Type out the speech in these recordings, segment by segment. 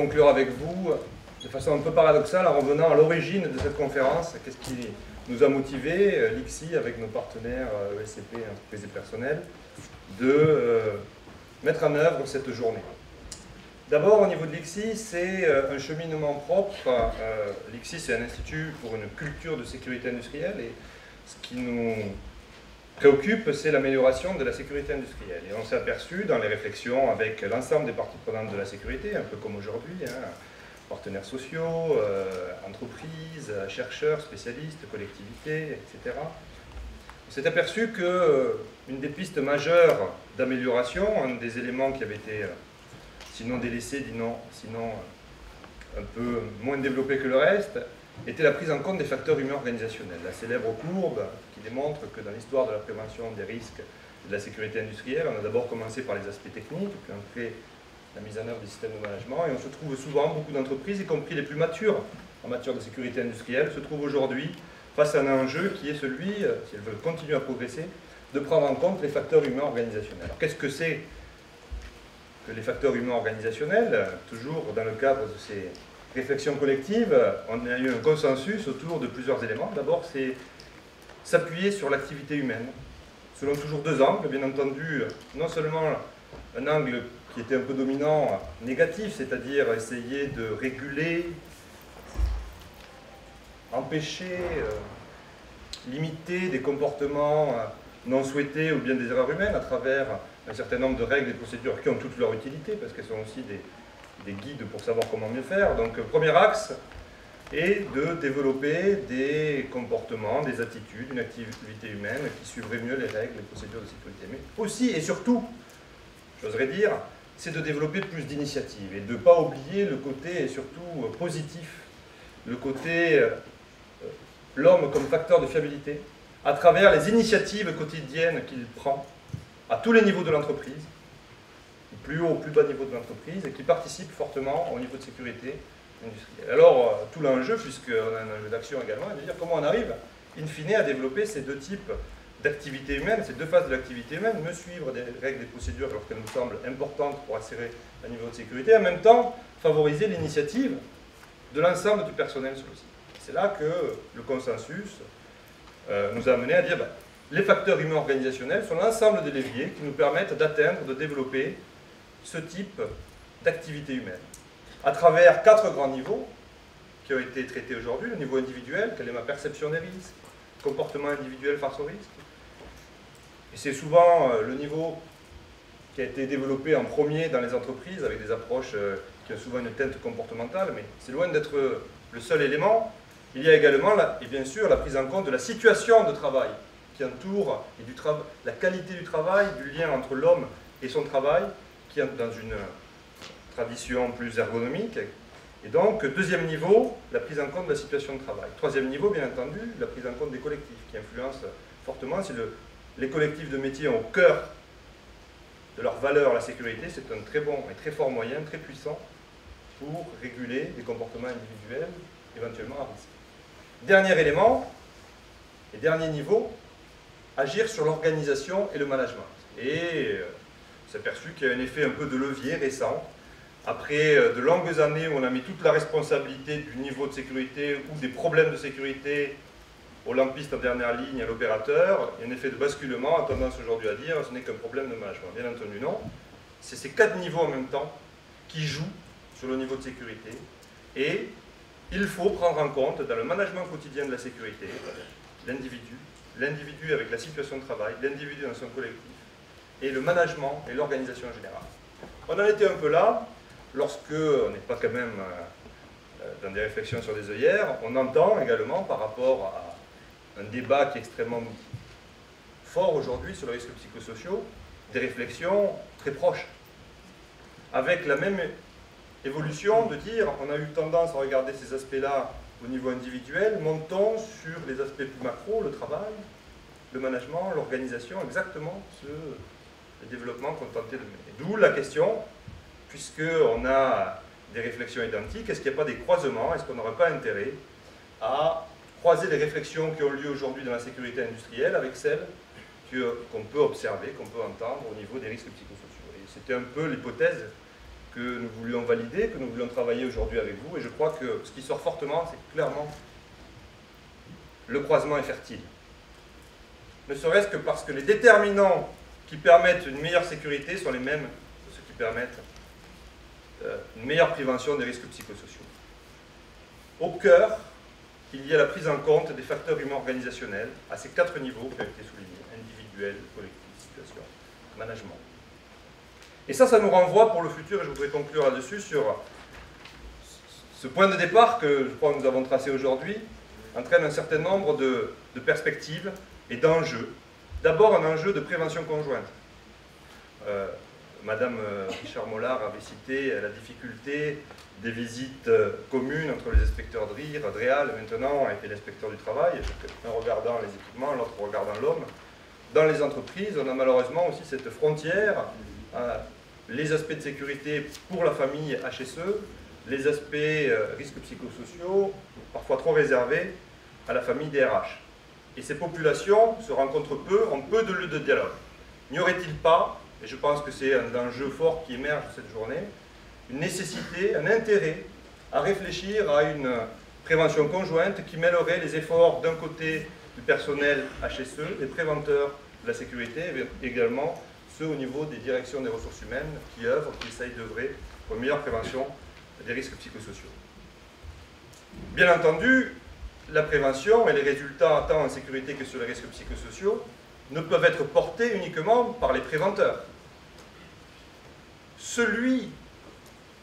conclure avec vous de façon un peu paradoxale en revenant à l'origine de cette conférence. Qu'est-ce qui nous a motivé, l'ICSI, avec nos partenaires ESCP, entreprises et personnels, de mettre en œuvre cette journée. D'abord, au niveau de l'ICSI, c'est un cheminement propre. L'ICSI, c'est un institut pour une culture de sécurité industrielle, et ce qui nous préoccupe, c'est l'amélioration de la sécurité industrielle. Et on s'est aperçu dans les réflexions avec l'ensemble des parties prenantes de la sécurité, un peu comme aujourd'hui, partenaires sociaux, entreprises, chercheurs, spécialistes, collectivités, etc. On s'est aperçu qu'une des pistes majeures d'amélioration, un des éléments qui avait été sinon délaissé, sinon un peu moins développé que le reste, était la prise en compte des facteurs humains organisationnels. La célèbre courbe qui démontre que dans l'histoire de la prévention des risques et de la sécurité industrielle, on a d'abord commencé par les aspects techniques, puis après la mise en œuvre des systèmes de management, et on se trouve souvent, beaucoup d'entreprises, y compris les plus matures en matière de sécurité industrielle, se trouvent aujourd'hui face à un enjeu qui est celui, si elles veulent continuer à progresser, de prendre en compte les facteurs humains organisationnels. Alors qu'est-ce que c'est que les facteurs humains organisationnels? Toujours dans le cadre de ces réflexions collectives, on a eu un consensus autour de plusieurs éléments. D'abord, c'est s'appuyer sur l'activité humaine, selon toujours deux angles, bien entendu, non seulement un angle qui était un peu dominant, négatif, c'est-à-dire essayer de réguler, empêcher, limiter des comportements non souhaités ou bien des erreurs humaines à travers un certain nombre de règles et de procédures qui ont toute leur utilité, parce qu'elles sont aussi des guides pour savoir comment mieux faire. Donc, le premier axe est de développer des comportements, des attitudes, une activité humaine qui suivrait mieux les règles, les procédures de sécurité. Mais aussi et surtout, j'oserais dire, c'est de développer plus d'initiatives et de ne pas oublier le côté, et surtout, positif, le côté l'homme comme facteur de fiabilité, à travers les initiatives quotidiennes qu'il prend à tous les niveaux de l'entreprise, du plus haut au plus bas niveau de l'entreprise, et qui participe fortement au niveau de sécurité industrielle. Alors, tout l'enjeu, puisqu'on a un enjeu d'action également, est de dire comment on arrive, in fine, à développer ces deux types d'activités humaines, ces deux phases de l'activité humaine, me suivre des règles et procédures lorsqu'elles nous semblent importantes pour assurer un niveau de sécurité, en même temps favoriser l'initiative de l'ensemble du personnel sur le site. C'est là que le consensus nous a amené à dire les facteurs humains organisationnels sont l'ensemble des leviers qui nous permettent d'atteindre, de développer ce type d'activité humaine. À travers 4 grands niveaux qui ont été traités aujourd'hui, le niveau individuel, quelle est ma perception des risques, comportement individuel face aux risques. Et c'est souvent le niveau qui a été développé en premier dans les entreprises avec des approches qui ont souvent une teinte comportementale, mais c'est loin d'être le seul élément. Il y a également, et bien sûr, la prise en compte de la situation de travail qui entoure et la qualité du travail, du lien entre l'homme et son travail, qui est dans une tradition plus ergonomique. Et donc, deuxième niveau, la prise en compte de la situation de travail. Troisième niveau, bien entendu, la prise en compte des collectifs, qui influence fortement. Si les collectifs de métiers ont au cœur de leur valeur la sécurité, c'est un très bon et très fort moyen, très puissant, pour réguler des comportements individuels, éventuellement à risque. Dernier élément, et dernier niveau, agir sur l'organisation et le management. Et on s'est aperçu qu'il y a un effet un peu de levier récent. Après de longues années où on a mis toute la responsabilité du niveau de sécurité ou des problèmes de sécurité au lampiste en dernière ligne, à l'opérateur, il y a un effet de basculement, a tendance aujourd'hui à dire ce n'est qu'un problème de management. Bien entendu, non. C'est ces 4 niveaux en même temps qui jouent sur le niveau de sécurité. Et il faut prendre en compte dans le management quotidien de la sécurité l'individu avec la situation de travail, l'individu dans son collectif, et le management et l'organisation en général. On en était un peu là, lorsque on n'est pas quand même dans des réflexions sur des œillères, on entend également par rapport à un débat qui est extrêmement fort aujourd'hui sur les risques psychosociaux, des réflexions très proches, avec la même évolution de dire on a eu tendance à regarder ces aspects-là au niveau individuel, montons sur les aspects plus macro, le travail, le management, l'organisation, exactement le développement qu'on tentait de mener. D'où la question, puisqu'on a des réflexions identiques, est-ce qu'il n'y a pas des croisements, est-ce qu'on n'aurait pas intérêt à croiser les réflexions qui ont lieu aujourd'hui dans la sécurité industrielle avec celles qu'on peut observer, qu'on peut entendre au niveau des risques psychosociaux. Et c'était un peu l'hypothèse que nous voulions valider, que nous voulions travailler aujourd'hui avec vous. Et je crois que ce qui sort fortement, c'est clairement le croisement est fertile. Ne serait-ce que parce que les déterminants qui permettent une meilleure sécurité sont les mêmes que ceux qui permettent une meilleure prévention des risques psychosociaux. Au cœur, il y a la prise en compte des facteurs humains organisationnels à ces 4 niveaux qui ont été soulignés, individuel, collectif, situation, management. Et ça nous renvoie pour le futur, et je voudrais conclure là-dessus, sur ce point de départ que je crois que nous avons tracé aujourd'hui, entraîne un certain nombre de perspectives et d'enjeux. D'abord, un enjeu de prévention conjointe. Madame Richard-Mollard avait cité la difficulté des visites communes entre les inspecteurs DREAL maintenant et l'inspecteur du travail, un regardant les équipements, l'autre regardant l'homme. Dans les entreprises, on a malheureusement aussi cette frontière, les aspects de sécurité pour la famille HSE, les aspects risques psychosociaux, parfois trop réservés à la famille DRH. Et ces populations se rencontrent peu, ont peu de lieux de dialogue. N'y aurait-il pas, et je pense que c'est un enjeu fort qui émerge de cette journée, une nécessité, un intérêt à réfléchir à une prévention conjointe qui mêlerait les efforts d'un côté du personnel HSE, des préventeurs de la sécurité, et également ceux au niveau des directions des ressources humaines qui œuvrent, qui essayent d'œuvrer pour une meilleure prévention des risques psychosociaux. Bien entendu, la prévention et les résultats tant en sécurité que sur les risques psychosociaux ne peuvent être portés uniquement par les préventeurs.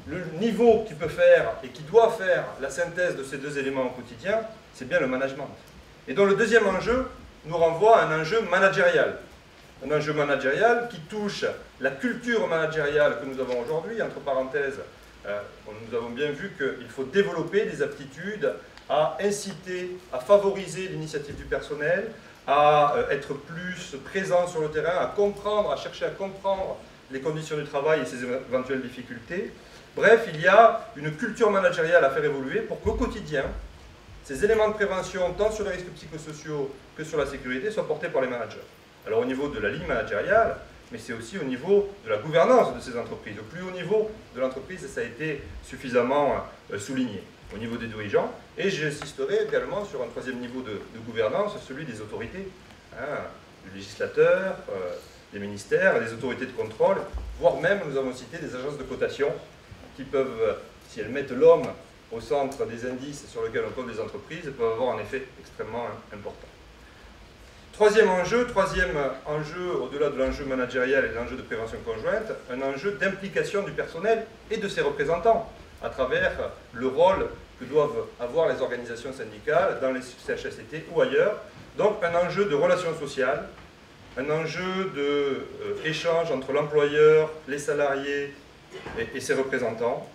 Le niveau qui peut faire et qui doit faire la synthèse de ces 2 éléments au quotidien, c'est bien le management. Et donc le deuxième enjeu nous renvoie à un enjeu managérial. Un enjeu managérial qui touche la culture managériale que nous avons aujourd'hui. Entre parenthèses, nous avons bien vu qu'il faut développer des aptitudes à inciter, à favoriser l'initiative du personnel, à être plus présent sur le terrain, à comprendre, à chercher à comprendre les conditions du travail et ses éventuelles difficultés. Bref, il y a une culture managériale à faire évoluer pour qu'au quotidien, ces éléments de prévention, tant sur les risques psychosociaux que sur la sécurité, soient portés par les managers. Alors au niveau de la ligne managériale, mais c'est aussi au niveau de la gouvernance de ces entreprises. Au plus haut niveau de l'entreprise, ça a été suffisamment souligné, au niveau des dirigeants. Et j'insisterai également sur un 3e niveau de gouvernance, celui des autorités, du législateur, des ministères, des autorités de contrôle, voire même, nous avons cité, des agences de cotation qui peuvent, si elles mettent l'homme au centre des indices sur lesquels on compte les entreprises, peuvent avoir un effet extrêmement important. Troisième enjeu, au-delà de l'enjeu managérial et de l'enjeu de prévention conjointe, un enjeu d'implication du personnel et de ses représentants à travers le rôle que doivent avoir les organisations syndicales dans les CHSCT ou ailleurs. Donc un enjeu de relations sociales, un enjeu d'échange entre l'employeur, les salariés et ses représentants.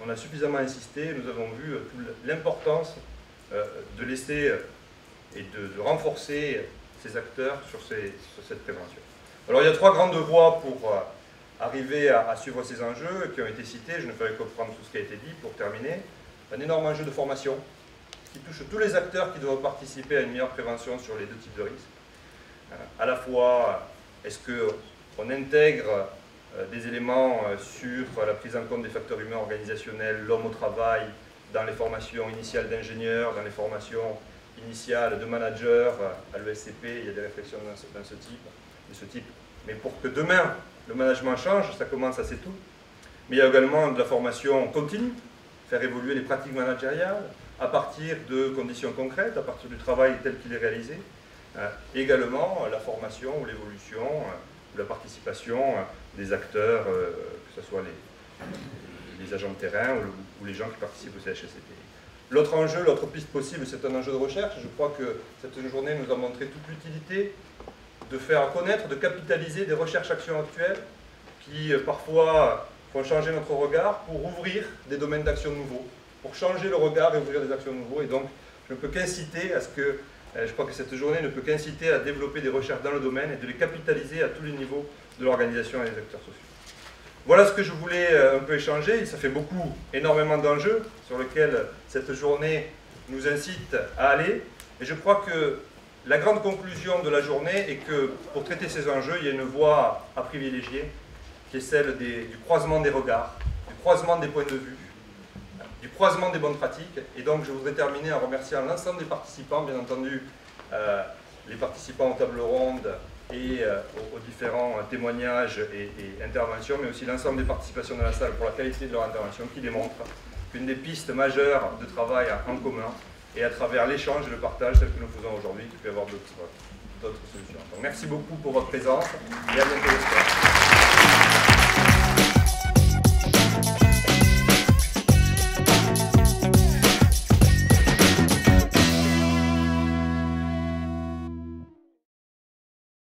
On a suffisamment insisté, nous avons vu l'importance de laisser et de renforcer ces acteurs sur cette prévention. Alors il y a 3 grandes voies pour arriver à suivre ces enjeux qui ont été cités. Je ne ferai que reprendre tout ce qui a été dit pour terminer. Un énorme enjeu de formation qui touche tous les acteurs qui doivent participer à une meilleure prévention sur les 2 types de risques. À la fois, est-ce qu'on intègre des éléments sur la prise en compte des facteurs humains organisationnels, l'homme au travail, dans les formations initiales d'ingénieurs, dans les formations initiales de managers, à l'ESCP, il y a des réflexions de ce type. Mais pour que demain, le management change, ça commence assez tôt. Mais il y a également de la formation continue, faire évoluer les pratiques managériales à partir de conditions concrètes, à partir du travail tel qu'il est réalisé. Également la formation ou l'évolution ou la participation des acteurs, que ce soit les agents de terrain ou les gens qui participent au CHSCT. L'autre enjeu, l'autre piste possible, c'est un enjeu de recherche. Je crois que cette journée nous a montré toute l'utilité de faire connaître, de capitaliser des recherches-actions actuelles qui parfois font changer notre regard pour ouvrir des domaines d'action nouveaux, pour changer le regard et ouvrir des actions nouveaux. Et donc, je ne peux qu'inciter à ce que, je crois que cette journée ne peut qu'inciter à développer des recherches dans le domaine et de les capitaliser à tous les niveaux de l'organisation et des acteurs sociaux. Voilà ce que je voulais un peu échanger. Ça fait énormément d'enjeux sur lesquels cette journée nous incite à aller. Et je crois que la grande conclusion de la journée est que pour traiter ces enjeux, il y a une voie à privilégier qui est celle du croisement des regards, du croisement des points de vue, du croisement des bonnes pratiques. Et donc je voudrais terminer en remerciant l'ensemble des participants, bien entendu les participants aux tables rondes et aux différents témoignages et interventions, mais aussi l'ensemble des participations dans la salle pour la qualité de leur intervention, qui démontre qu'une des pistes majeures de travail en commun et à travers l'échange et le partage tel que nous faisons aujourd'hui, qu'il peut y avoir d'autres solutions. Donc, merci beaucoup pour votre présence et à bientôt, j'espère.